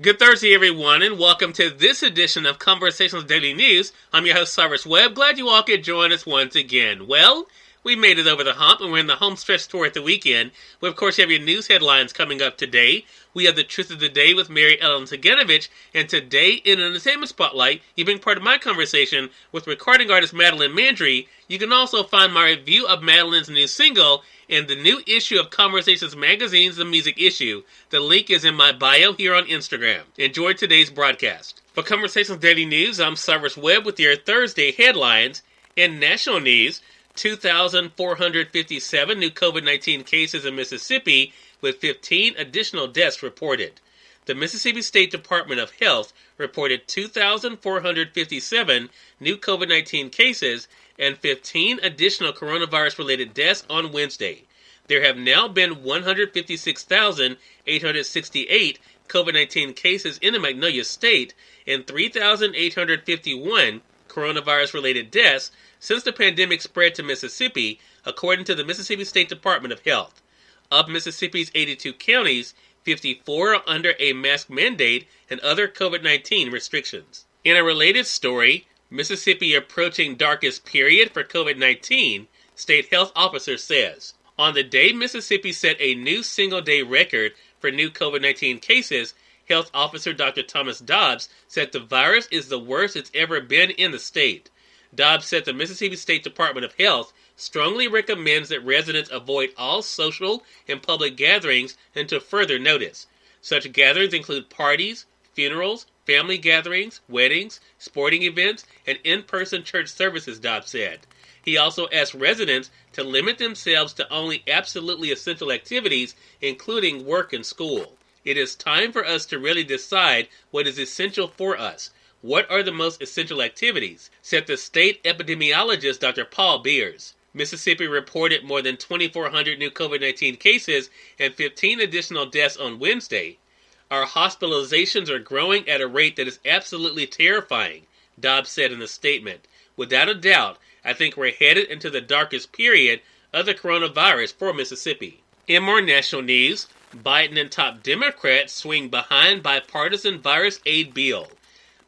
Good Thursday, everyone, and welcome to this edition of Conversations Daily News. I'm your host, Cyrus Webb. Glad you all could join us once again. Well, we made it over the hump, and we're in the home stretch tour at the weekend. We, of course, have your news headlines coming up today. We have the Truth of the Day with Mary Ellen Ciganovich, and today, in an entertainment spotlight, you've been part of my conversation with recording artist Madelyn Mandry. You can also find my review of Madelyn's new single in the new issue of Conversations Magazine's The Music Issue. The link is in my bio here on Instagram. Enjoy today's broadcast. For Conversations Daily News, I'm Cyrus Webb with your Thursday headlines. In national news, 2,457 new COVID-19 cases in Mississippi, with 15 additional deaths reported. The Mississippi State Department of Health reported 2,457 new COVID-19 cases and 15 additional coronavirus-related deaths on Wednesday. There have now been 156,868 COVID-19 cases in the Magnolia State and 3,851 coronavirus-related deaths since the pandemic spread to Mississippi, according to the Mississippi State Department of Health. Of Mississippi's 82 counties, 54 are under a mask mandate and other COVID-19 restrictions. In a related story, Mississippi approaching darkest period for COVID-19, state health officer says. On the day Mississippi set a new single-day record for new COVID-19 cases, health officer Dr. Thomas Dobbs said the virus is the worst it's ever been in the state. Dobbs said the Mississippi State Department of Health strongly recommends that residents avoid all social and public gatherings until further notice. Such gatherings include parties, funerals, family gatherings, weddings, sporting events, and in-person church services, Dobbs said. He also asked residents to limit themselves to only absolutely essential activities, including work and school. It is time for us to really decide what is essential for us. What are the most essential activities? Said the state epidemiologist Dr. Paul Beers. Mississippi reported more than 2,400 new COVID-19 cases and 15 additional deaths on Wednesday. Our hospitalizations are growing at a rate that is absolutely terrifying, Dobbs said in a statement. Without a doubt, I think we're headed into the darkest period of the coronavirus for Mississippi. In more national news, Biden and top Democrats swing behind bipartisan virus aid bill.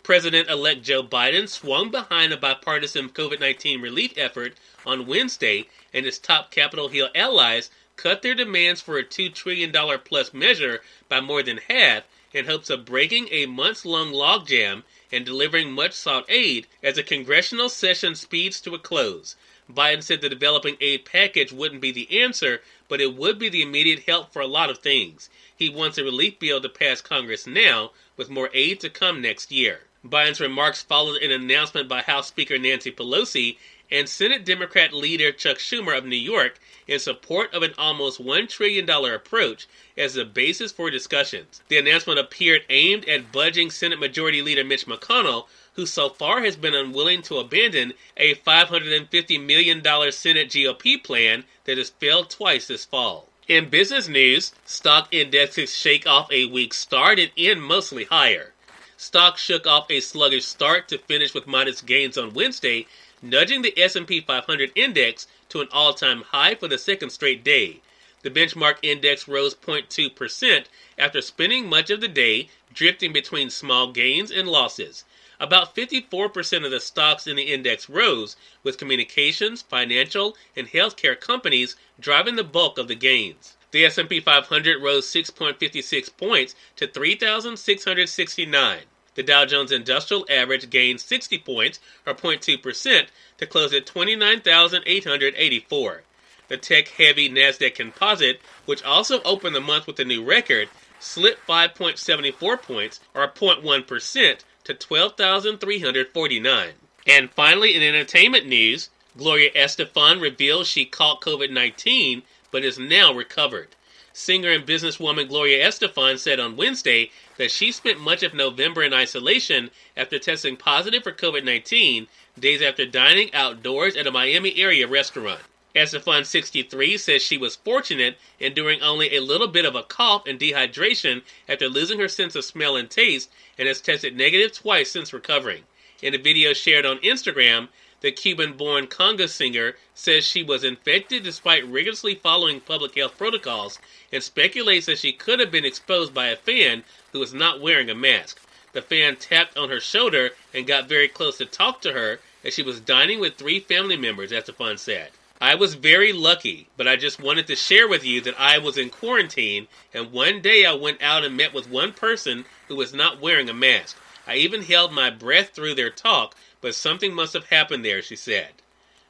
President-elect Joe Biden swung behind a bipartisan COVID-19 relief effort on Wednesday, and his top Capitol Hill allies cut their demands for a $2 trillion plus measure by more than half in hopes of breaking a months-long logjam and delivering much-sought aid as the congressional session speeds to a close. Biden said the developing aid package wouldn't be the answer, but it would be the immediate help for a lot of things. He wants a relief bill to pass Congress now, with more aid to come next year. Biden's remarks followed an announcement by House Speaker Nancy Pelosi and Senate Democrat leader Chuck Schumer of New York in support of an almost $1 trillion approach as the basis for discussions. The announcement appeared aimed at budging Senate Majority Leader Mitch McConnell, who so far has been unwilling to abandon a $550 million Senate GOP plan that has failed twice this fall. In business news, stock indexes shake off a weak start and end mostly higher. Stocks shook off a sluggish start to finish with modest gains on Wednesday, nudging the S&P 500 index to an all-time high for the second straight day. The benchmark index rose 0.2% after spending much of the day drifting between small gains and losses. About 54% of the stocks in the index rose, with communications, financial, and healthcare companies driving the bulk of the gains. The S&P 500 rose 6.56 points to 3,669. The Dow Jones Industrial Average gained 60 points, or 0.2%, to close at 29,884. The tech-heavy NASDAQ Composite, which also opened the month with a new record, slipped 5.74 points, or 0.1%, to 12,349. And finally, in entertainment news, Gloria Estefan reveals she caught COVID-19, but is now recovered. Singer and businesswoman Gloria Estefan said on Wednesday that she spent much of November in isolation after testing positive for COVID-19 days after dining outdoors at a Miami area restaurant. Estefan, 63, says she was fortunate, enduring only a little bit of a cough and dehydration after losing her sense of smell and taste, and has tested negative twice since recovering. In a video shared on Instagram, The Cuban-born conga singer says she was infected despite rigorously following public health protocols and speculates that she could have been exposed by a fan who was not wearing a mask. The fan tapped on her shoulder and got very close to talk to her as she was dining with 3 family members, Estefan said. I was very lucky, but I just wanted to share with you that I was in quarantine, and one day I went out and met with one person who was not wearing a mask. I even held my breath through their talk, but something must have happened there, she said.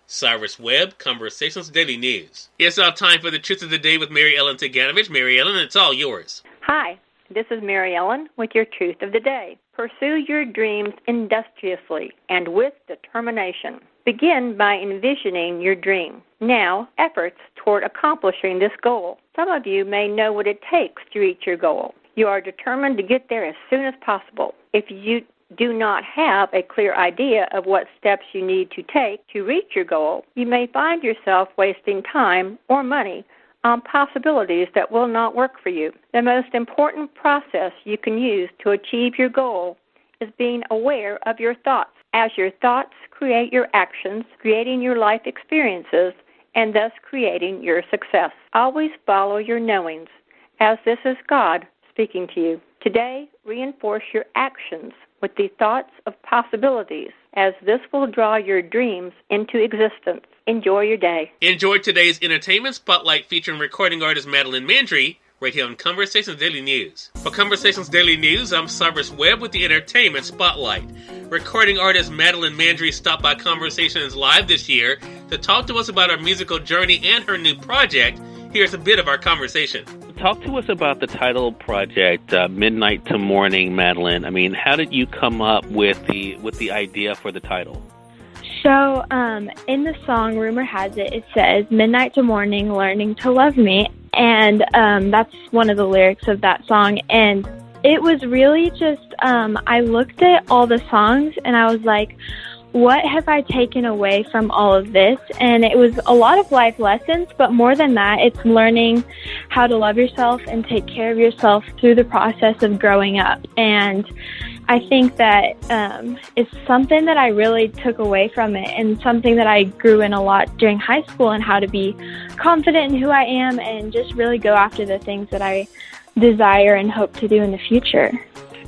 Cyrus Webb, Conversations Daily News. It's now time for the Truth of the Day with Mary Ellen Ciganovich. Mary Ellen, it's all yours. Hi, this is Mary Ellen with your Truth of the Day. Pursue your dreams industriously and with determination. Begin by envisioning your dream. Now, efforts toward accomplishing this goal. Some of you may know what it takes to reach your goal. You are determined to get there as soon as possible. If you do not have a clear idea of what steps you need to take to reach your goal, you may find yourself wasting time or money on possibilities that will not work for you. The most important process you can use to achieve your goal is being aware of your thoughts, as your thoughts create your actions, creating your life experiences, and thus creating your success. Always follow your knowings, as this is God speaking to you. Today, reinforce your actions with the thoughts of possibilities, as this will draw your dreams into existence. Enjoy your day. Enjoy today's Entertainment Spotlight featuring recording artist Madelyn Mandry right here on Conversations Daily News. For Conversations Daily News, I'm Cyrus Webb with the Entertainment Spotlight. Recording artist Madelyn Mandry stopped by Conversations Live this year to talk to us about her musical journey and her new project. Here's a bit of our conversation. Talk to us about the title project, Midnight to Morning, Madelyn. I mean, how did you come up with the idea for the title? So, in the song, rumor has it, it says, midnight to morning, learning to love me. And that's one of the lyrics of that song. And it was really just, I looked at all the songs and I was like, what have I taken away from all of this? And it was a lot of life lessons, but more than that, it's learning how to love yourself and take care of yourself through the process of growing up. And I think that it's something that I really took away from it, and something that I grew in a lot during high school, and how to be confident in who I am and just really go after the things that I desire and hope to do in the future.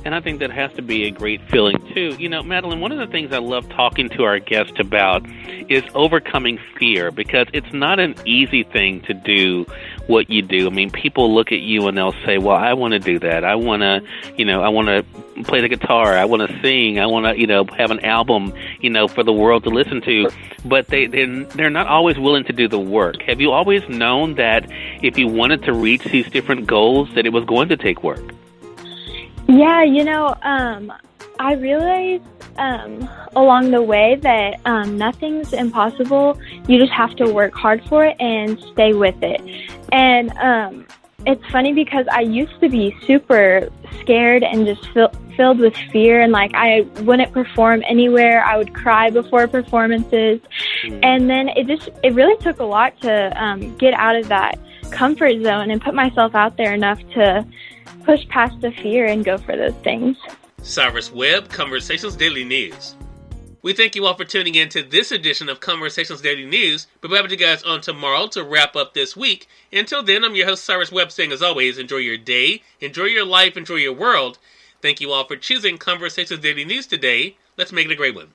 And I think that has to be a great feeling, too. You know, Madelyn, one of the things I love talking to our guests about is overcoming fear, because it's not an easy thing to do what you do. I mean, people look at you and they'll say, well, I want to do that. I want to play the guitar. I want to sing. I want to, have an album, for the world to listen to. But they're not always willing to do the work. Have you always known that if you wanted to reach these different goals, that it was going to take work? Yeah, I realized along the way that nothing's impossible. You just have to work hard for it and stay with it. And it's funny because I used to be super scared and just filled with fear, and like I wouldn't perform anywhere. I would cry before performances. And then it really took a lot to get out of that comfort zone and put myself out there enough to push past the fear and go for those things. Cyrus Webb, Conversations Daily News. We thank you all for tuning in to this edition of Conversations Daily News. We'll be back with you guys on tomorrow to wrap up this week. Until then, I'm your host, Cyrus Webb, saying as always, enjoy your day, enjoy your life, enjoy your world. Thank you all for choosing Conversations Daily News today. Let's make it a great one.